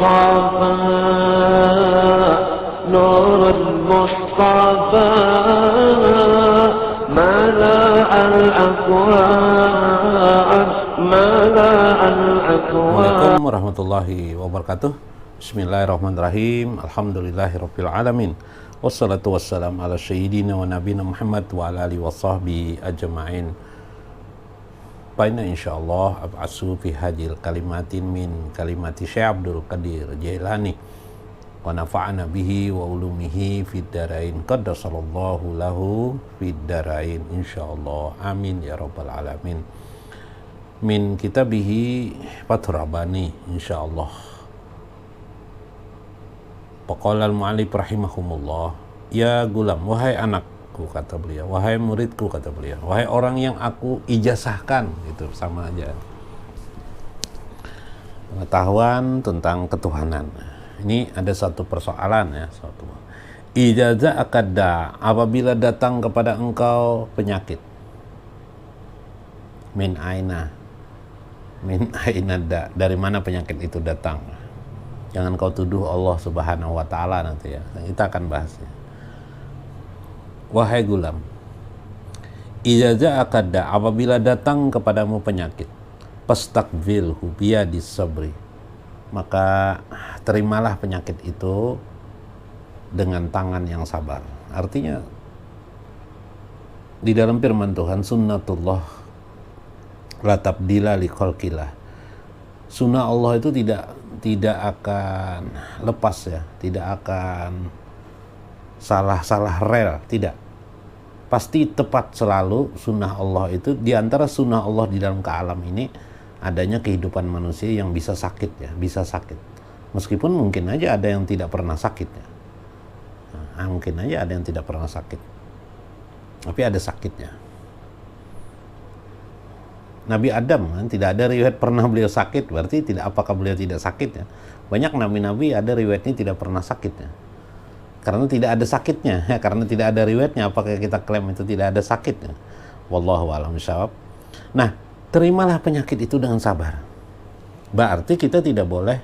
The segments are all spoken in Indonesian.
المصطفى نور المصطفى ملأ الأكوان ملأ الأكوان. Assalamualaikum warahmatullahi wabarakatuh. Bismillahirrahmanirrahim. Alhamdulillahirabbil alamin. Wassalatu wassalam ala sayyidina wa nabiyina Muhammad wa ala alihi washabbihi ajma'in. Baina insyaallah ab'asu fi hadil kalimatin min kalimati Syekh Abdul Qadir Jailani wa nafa'ana bihi wa ulumihi fid darain qaddasallahu lahu fid darain insyaallah amin ya rabbal alamin. Min kitabihi Fathur Rabbani insyaallah. Faqala al-mu'allif rahimahumullah, ya gulam, wahai anakku kata beliau, wahai muridku kata beliau, wahai orang yang aku ijazahkan, itu sama aja. Pengetahuan tentang ketuhanan. Ini ada satu persoalan ya, satu. Ijazah akadda, apabila datang kepada engkau penyakit. Min aina da, dari mana penyakit itu datang? Jangan kau tuduh Allah Subhanahu wa taala nanti ya. Kita akan bahasnya. Wahai gulam, ijazah akadda, apabila datang kepadamu penyakit, pastaqbilhu biyadis sabri, maka terimalah penyakit itu dengan tangan yang sabar. Artinya di dalam firman Tuhan, sunnatullah la tabdila li khalqillah. Sunnah Allah itu tidak akan lepas ya, tidak akan salah rel, tidak. Pasti tepat selalu sunnah Allah itu. Di antara sunnah Allah di dalam kealam ini adanya kehidupan manusia yang bisa sakit ya, bisa sakit. Meskipun mungkin aja ada yang tidak pernah sakit ya. Nah, mungkin aja ada yang tidak pernah sakit. Tapi ada sakitnya. Nabi Adam kan tidak ada riwayat pernah beliau sakit, berarti tidak, apakah beliau tidak sakit ya? Banyak nabi-nabi ada riwayatnya tidak pernah sakit ya. Karena tidak ada sakitnya ya, karena tidak ada riwayatnya, apakah kita klaim itu tidak ada sakitnya? Wallahu a'lam bishawab. Nah, terimalah penyakit itu dengan sabar. Berarti kita tidak boleh,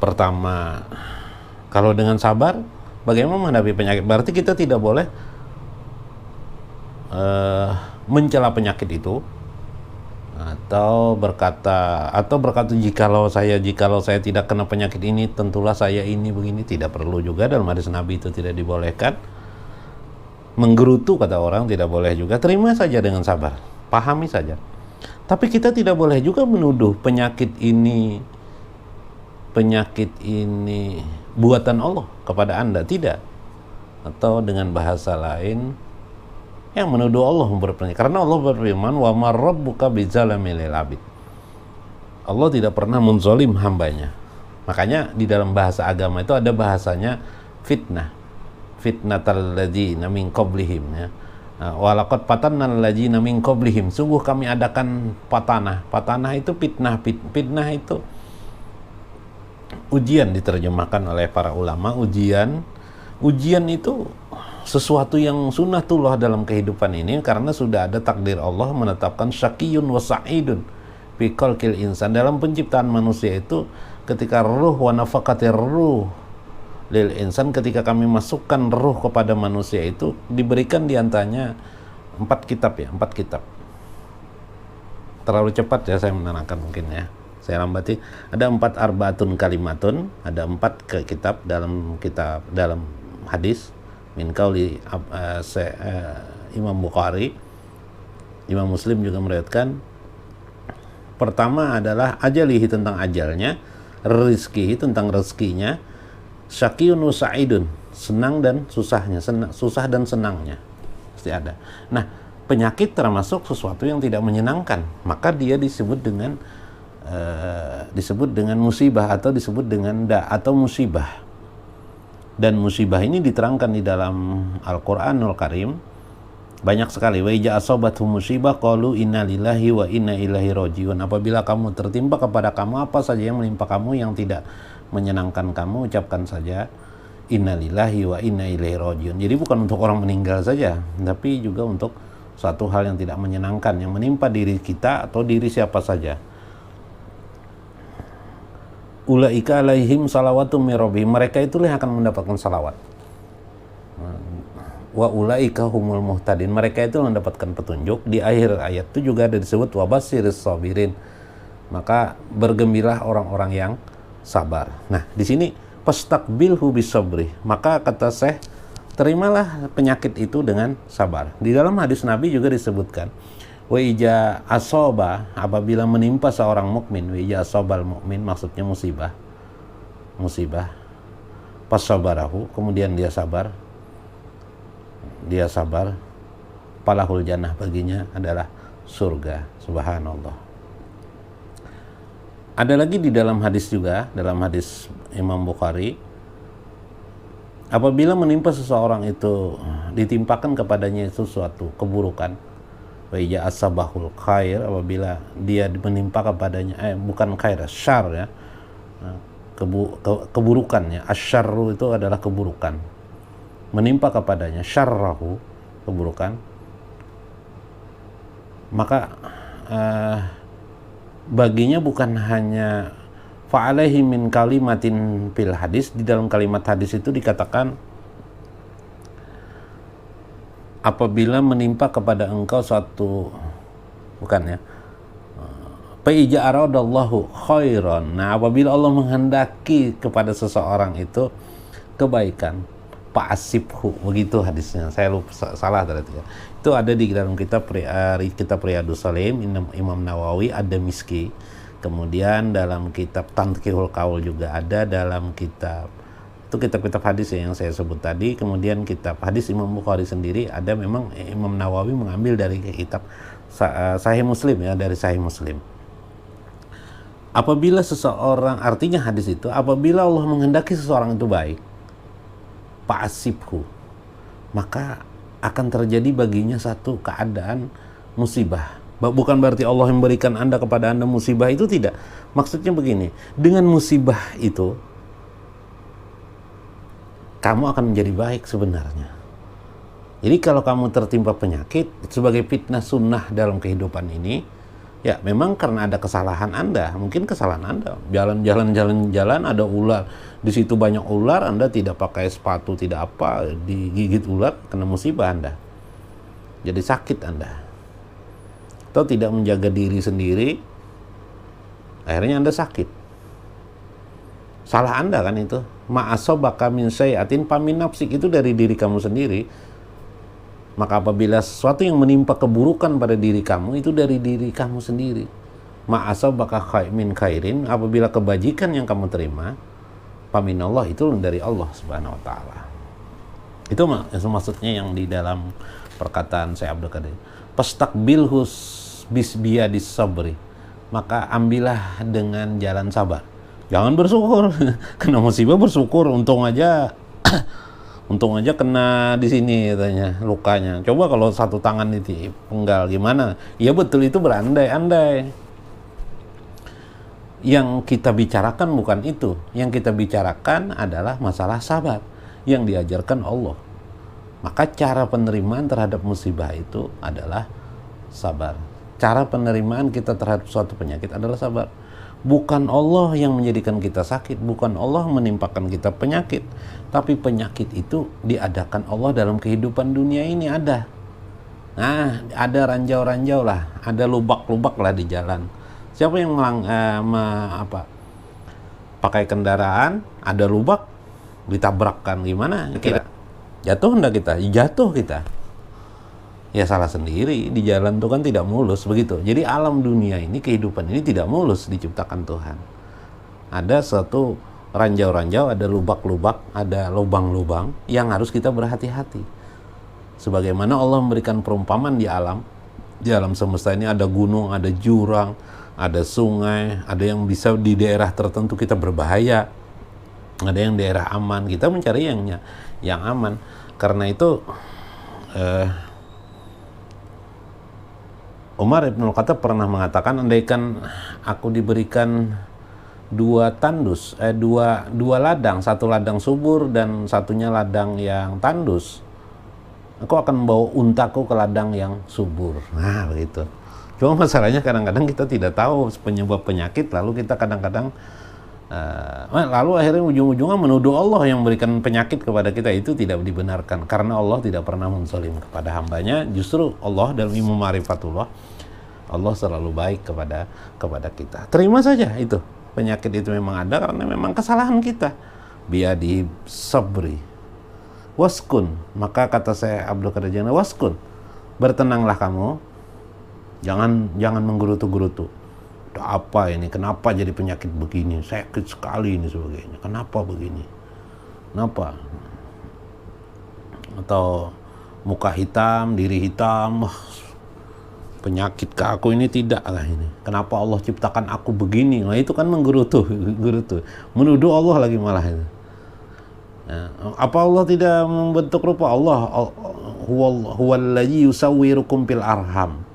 pertama, kalau dengan sabar bagaimana menghadapi penyakit? Berarti kita tidak boleh mencela penyakit itu atau berkata jikalau saya tidak kena penyakit ini tentulah saya ini begini. Tidak perlu juga, dalam hadis Nabi itu tidak dibolehkan. Menggerutu kata orang tidak boleh juga. Terima saja dengan sabar, pahami saja. Tapi kita tidak boleh juga menuduh penyakit ini buatan Allah kepada Anda, tidak. Atau dengan bahasa lain yang menuduh Allah berpenyakit. Karena Allah berfirman, wa ma rabbuka bizzalamil lil abid. Allah tidak pernah menzolim hambanya. Makanya di dalam bahasa agama itu ada bahasanya fitnah. Fitnatal ladzina min qablihim ya. Wa laqad fatannal ladzina min qablihim. Sungguh kami adakan patanah. Patanah itu fitnah. Fitnah itu ujian, diterjemahkan oleh para ulama. Ujian itu sesuatu yang sunnatullah dalam kehidupan ini, karena sudah ada takdir Allah menetapkan syaqiyun wa sa'idun fi khalqil insan. Dalam penciptaan manusia itu, ketika ruh wa nafaqatir ruh lil insan, ketika kami masukkan ruh kepada manusia itu diberikan diantaranya 4 kitab ya, 4 kitab. Terlalu cepat ya saya menerangkan mungkin ya, saya lambati. Ada 4 arbaatun kalimatun, ada 4 kitab dalam hadis min qauli Imam Bukhari. Imam Muslim juga meriwayatkan. Pertama adalah ajalihi, tentang ajalnya, rizkihi, tentang rezekinya, syaqiyun wa sa'idun, senang dan susahnya, susah dan senangnya pasti ada. Nah, penyakit termasuk sesuatu yang tidak menyenangkan, maka dia disebut dengan musibah atau disebut dengan atau musibah. Dan musibah ini diterangkan di dalam Al-Qur'anul Karim banyak sekali. Wa iza asabathu musibah qalu inna lillahi wa inna ilaihi rajiun. Apabila kamu tertimpa kepada kamu apa saja yang menimpa kamu yang tidak menyenangkan kamu, ucapkan saja inna lillahi wa inna ilaihi rajiun. Jadi bukan untuk orang meninggal saja, tapi juga untuk suatu hal yang tidak menyenangkan yang menimpa diri kita atau diri siapa saja. ulaika alaihim salawatum mir rabbihim, mereka itulah yang akan mendapatkan salawat. Wa ulaika humul muhtadin, mereka itu mendapatkan petunjuk. Di akhir ayat itu juga ada disebut wabasyiris sabirin, maka bergembiralah orang-orang yang sabar. Nah, di sini fastaqbilhu bisabri, maka kata Syekh, terimalah penyakit itu dengan sabar. Di dalam hadis Nabi juga disebutkan, wa ija asoba, apabila menimpa seorang mukmin, wa ija asobal mukmin, maksudnya musibah, pas sabarahu, kemudian dia sabar, palahul jannah, baginya adalah surga. Subhanallah. Ada lagi di dalam hadis juga, dalam hadis Imam Bukhari, apabila menimpa seseorang itu, ditimpakan kepadanya sesuatu keburukan, wa ija asabahul khair, apabila dia menimpa kepadanya bukan khair, syar ya, keburukannya, asyarru itu adalah keburukan, menimpa kepadanya syarrahu, keburukan, maka baginya bukan hanya fa'alaihi min kalimatin fil hadis, di dalam kalimat hadis itu dikatakan apabila menimpa kepada engkau suatu, bukan ya, fa'ija aradallahu khairan, nah apabila Allah menghendaki kepada seseorang itu kebaikan, fa'asibhu, begitu hadisnya, saya lupa, salah tadi ya. Itu ada di dalam kitab Riyadhus Shalihin Imam Nawawi ad-Damiski, kemudian dalam kitab Tanqihul Qaul juga ada, dalam kitab, itu kitab-kitab hadis ya yang saya sebut tadi, kemudian kitab hadis Imam Bukhari sendiri ada, memang Imam Nawawi mengambil dari kitab Sahih Muslim ya, dari Sahih Muslim. Apabila seseorang, artinya hadis itu, apabila Allah menghendaki seseorang itu baik, fa'asibhu, maka akan terjadi baginya satu keadaan musibah. Bukan berarti Allah memberikan Anda kepada Anda musibah, itu tidak. Maksudnya begini, dengan musibah itu kamu akan menjadi baik sebenarnya. Jadi kalau kamu tertimpa penyakit sebagai fitnah sunnah dalam kehidupan ini, ya memang karena ada kesalahan Anda, mungkin kesalahan Anda, jalan ada ular, di situ banyak ular, Anda tidak pakai sepatu, tidak apa, digigit ular, kena musibah Anda, jadi sakit Anda, atau tidak menjaga diri sendiri, akhirnya Anda sakit, salah Anda kan itu. Ma'asobaka min sayyatin famin nafsik, itu dari diri kamu sendiri. Maka apabila sesuatu yang menimpa keburukan pada diri kamu, itu dari diri kamu sendiri. Ma'asobaka min khairin, apabila kebajikan yang kamu terima, faminallah, itu dari Allah Subhanahu wa taala. Itu maksudnya yang di dalam perkataan Syekh Abdul Qadir. Fastaqbilhu bisbiyadis sabri, maka ambillah dengan jalan sabar. Jangan bersyukur, kena musibah bersyukur, untung aja kena di sini katanya lukanya. Coba kalau satu tangan itu penggal gimana? Ya betul, itu berandai-andai. Yang kita bicarakan bukan itu. Yang kita bicarakan adalah masalah sabar yang diajarkan Allah. Maka cara penerimaan terhadap musibah itu adalah sabar. Cara penerimaan kita terhadap suatu penyakit adalah sabar. Bukan Allah yang menjadikan kita sakit, bukan Allah menimpakan kita penyakit, tapi penyakit itu diadakan Allah dalam kehidupan dunia ini ada. Nah, ada ranjau-ranjau lah, ada lubak-lubak lah di jalan. Siapa yang pakai kendaraan, ada lubak, ditabrakkan, gimana? Kira jatuh enggak kita? Jatuh kita. Ya salah sendiri, di jalan itu kan tidak mulus, begitu. Jadi alam dunia ini, kehidupan ini tidak mulus diciptakan Tuhan. Ada satu ranjau-ranjau, ada lubak-lubak, ada lubang-lubang yang harus kita berhati-hati. Sebagaimana Allah memberikan perumpamaan di alam semesta ini, ada gunung, ada jurang, ada sungai, ada yang bisa di daerah tertentu kita berbahaya, ada yang daerah aman, kita mencari yang aman. Karena itu Umar Ibn Khattab pernah mengatakan, andaikan aku diberikan dua ladang, satu ladang subur dan satunya ladang yang tandus, aku akan membawa untaku ke ladang yang subur. Nah begitu. Cuma masalahnya kadang-kadang kita tidak tahu penyebab penyakit, lalu kita kadang-kadang Lalu akhirnya ujung-ujungnya menuduh Allah yang memberikan penyakit kepada kita. Itu tidak dibenarkan, karena Allah tidak pernah menzalim kepada hambanya. Justru Allah dalam ilmu ma'rifatullah, Allah selalu baik kepada kita. Terima saja itu, penyakit itu memang ada karena memang kesalahan kita. Biadi sabri waskun, maka kata saya Abdul Qadir Jailani, waskun, bertenanglah kamu, jangan menggerutu-gerutu. Apa ini, kenapa jadi penyakit begini, sakit sekali ini sebagainya, kenapa begini, kenapa, atau muka hitam, diri hitam, penyakit ke aku ini, tidak lah ini, kenapa Allah ciptakan aku begini. Nah itu kan menggerutu, menuduh Allah lagi malah itu. Nah, apa Allah tidak membentuk rupa? Allah huwallazi yusawwirukum fil arham,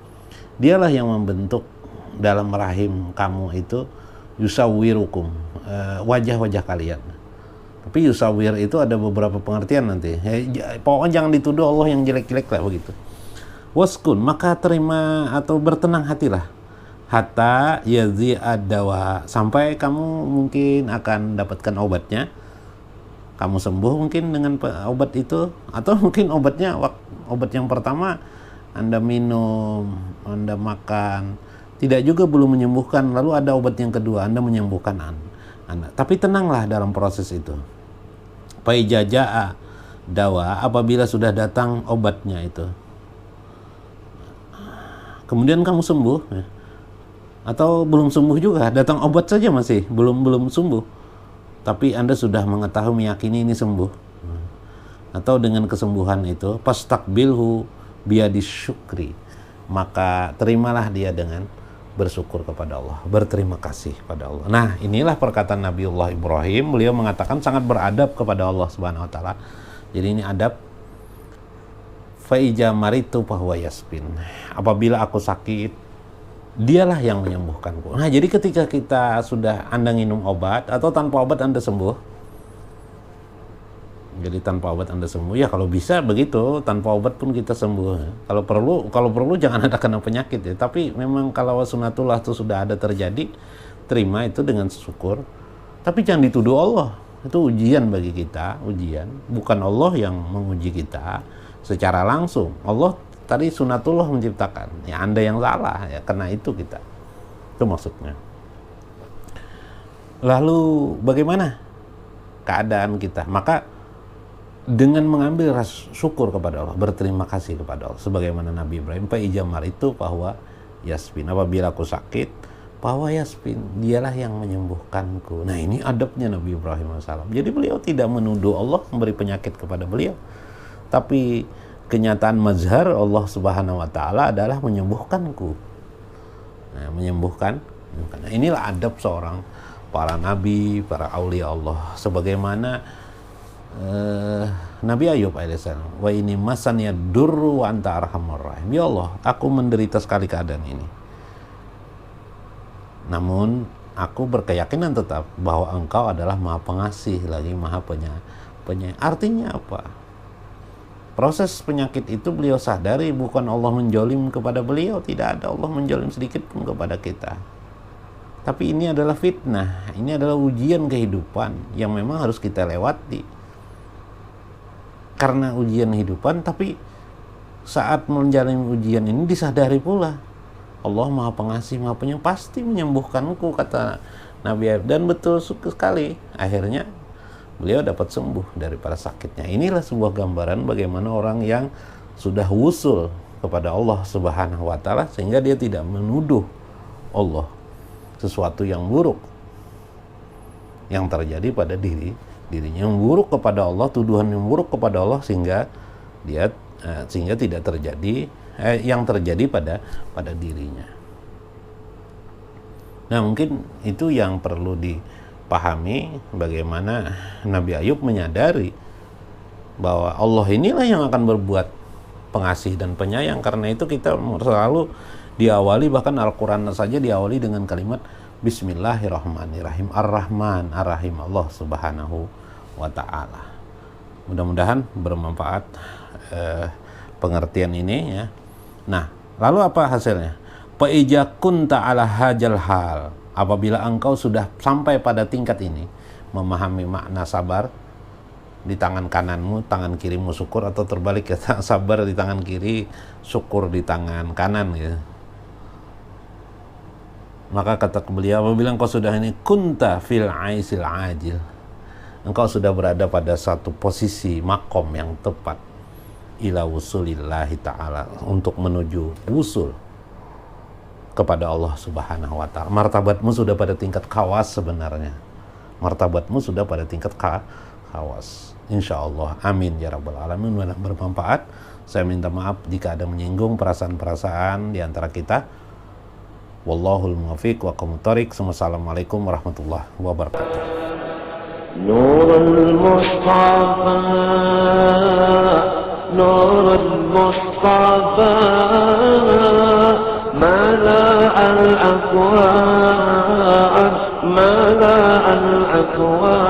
dialah yang membentuk dalam rahim kamu itu, yusawwirukum, wajah-wajah kalian. Tapi yusawwir itu ada beberapa pengertian nanti. Pokoknya jangan dituduh Allah yang jelek-jelek lah begitu. Waskun, maka terima atau bertenang hatilah. Hatta yazi ad-dawa, sampai kamu mungkin akan dapatkan obatnya. Kamu sembuh mungkin dengan obat itu, atau mungkin obat yang pertama Anda minum, Anda makan, tidak juga belum menyembuhkan, lalu ada obat yang kedua, Anda menyembuhkan Anda. Tapi tenanglah dalam proses itu. Faijaja'a dawa, apabila sudah datang obatnya itu, kemudian kamu sembuh, atau belum sembuh juga, datang obat saja masih belum sembuh, tapi Anda sudah mengetahui, meyakini ini sembuh, atau dengan kesembuhan itu, pastakbilhu biadis syukri, maka terimalah dia dengan bersyukur kepada Allah, berterima kasih pada Allah. Nah, inilah perkataan Nabiullah Ibrahim. Beliau mengatakan sangat beradab kepada Allah Subhanahu wa taala. Jadi ini adab. Fa ija maritu fahuwa yasfin. Apabila aku sakit, dialah yang menyembuhkanku. Nah, jadi ketika kita sudah Anda minum obat atau tanpa obat Anda sembuh. Jadi tanpa obat Anda sembuh, ya kalau bisa begitu, tanpa obat pun kita sembuh. Kalau perlu jangan ada kena penyakit ya. Tapi memang kalau sunatullah itu sudah ada terjadi, terima itu dengan syukur. Tapi jangan dituduh Allah. Itu ujian bagi kita, ujian. Bukan Allah yang menguji kita secara langsung. Allah tadi sunatullah menciptakan. Ya Anda yang salah, ya karena itu kita. Itu maksudnya. Lalu bagaimana keadaan kita? Maka dengan mengambil rasa syukur kepada Allah, berterima kasih kepada Allah, sebagaimana Nabi Ibrahim, fa ijamar itu bahwa yasbin, apabila aku sakit, bahwa yasbin, dialah yang menyembuhkanku. Nah ini adabnya Nabi Ibrahim AS. Jadi beliau tidak menuduh Allah memberi penyakit kepada beliau, tapi kenyataan mazhar Allah Subhanahu wa taala adalah menyembuhkanku. Nah, menyembuhkan. Nah, inilah adab seorang para nabi, para aulia Allah, sebagaimana Nabi Ayub alaihissalam, wa ini masanya durru wa anta arhamur rahim. Ya Allah, aku menderita sekali keadaan ini, namun aku berkeyakinan tetap bahwa Engkau adalah Maha Pengasih lagi Maha Penyayang. Artinya apa? Proses penyakit itu beliau sadari bukan Allah menjolim kepada beliau, tidak ada Allah menjolim sedikit pun kepada kita. Tapi ini adalah fitnah, ini adalah ujian kehidupan yang memang harus kita lewati. Karena ujian kehidupan, tapi saat menjalani ujian ini disadari pula Allah Maha Pengasih, Maha Penyayang, pasti menyembuhkanku, kata Nabi Ayub. Dan betul sekali, akhirnya beliau dapat sembuh daripada sakitnya. Inilah sebuah gambaran bagaimana orang yang sudah wusul kepada Allah Subhanahu wa taala, sehingga dia tidak menuduh Allah sesuatu yang buruk yang terjadi pada dirinya, yang buruk kepada Allah, tuduhan yang buruk kepada Allah, sehingga tidak terjadi yang terjadi pada dirinya. Nah, mungkin itu yang perlu dipahami, bagaimana Nabi Ayub menyadari bahwa Allah inilah yang akan berbuat pengasih dan penyayang. Karena itu kita selalu diawali, bahkan Al-Quran saja diawali dengan kalimat Bismillahirrahmanirrahim, Ar-Rahman Ar-Rahim, Allah Subhanahu wa ta'ala. Mudah-mudahan bermanfaat pengertian ini ya. Nah, lalu apa hasilnya? Fa ija kunta ala hajal hal, Apabila engkau sudah sampai pada tingkat ini, memahami makna sabar di tangan kananmu, tangan kirimu syukur, atau terbalik ya, sabar di tangan kiri, syukur di tangan kanan ya. Maka kata beliau, apabila engkau sudah ini, kunta fil aisil ajil, engkau sudah berada pada satu posisi makom yang tepat ila wusulillahi ta'ala, untuk menuju wusul kepada Allah subhanahu wa ta'ala. Martabatmu sudah pada tingkat khawas sebenarnya. Martabatmu sudah pada tingkat khawas. Insya Allah. Amin ya rabbal alamin. Mudah bermanfaat. Saya minta maaf jika ada menyinggung perasaan-perasaan di antara kita. Wallahul muwaffiq wa aqwamut thoriq. Wassalamualaikum warahmatullahi wabarakatuh. Nurul Mustafa, Nurul Mustafa, ملأ الأكوان، ملأ الأكوان.